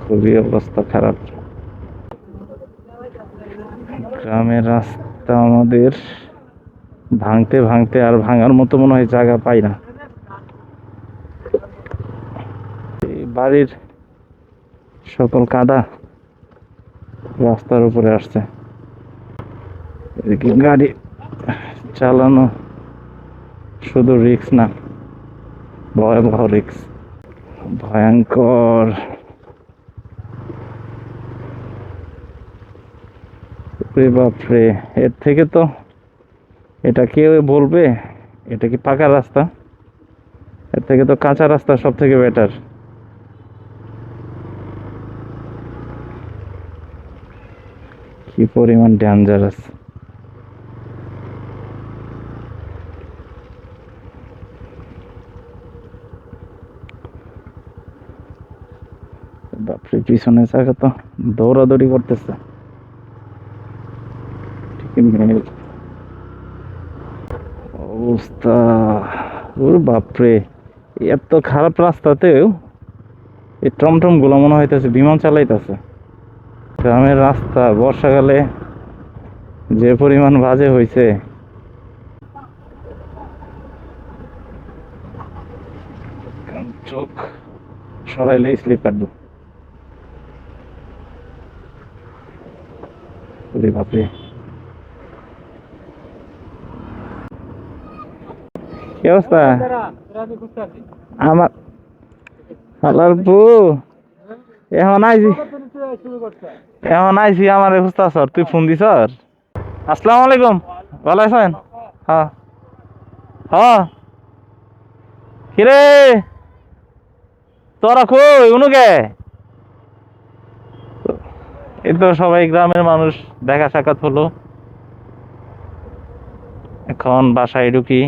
খুবই অবস্থা খারাপ। গ্রামের রাস্তা আমাদের ভাঙতে ভাঙতে আর ভাঙার মতো মনে হয় জায়গা পাই না। এই বাড়ির সকল কাদা রাস্তার উপরে আসছে। এদিকে গাড়ি চালানো শুধু রিস্ক না, ভয়াবহ রিস্ক, ভয়ঙ্কর। বাপরে, এর থেকে তো এটা কেউ বলবে এটা কি পাকা রাস্তা? এর থেকে তো কাঁচা রাস্তা সব থেকে বেটার। কি পরিমাণ ডেঞ্জারাস! বাপরে, পিছনে চাকা তো দৌড়াদৌড়ি করতেছে। অবস্থা, ওর বাপরে, এত খারাপ রাস্তাতেও এই টমটম গুলো মনে হইতেছে বিমান চালাইতেছে। গ্রামের রাস্তা বর্ষাকালে যে পরিমাণ বাজে হয়েছে, চোখ সরাইলে স্লিপ কাটবো। বাপরে, কি অবস্থা আমার? হালার বউ, এখন আইছি আমার বুঝতে স্যার, তুই ফোন দিস। আসসালামু আলাইকুম, ভালো আছেন? হ্যাঁ হ্যাঁ। কিরে তোরা কই উনুকে? এই তো সবাই গ্রামের মানুষ, দেখা সাক্ষাৎ হলো, এখন বাসায় ঢুকি।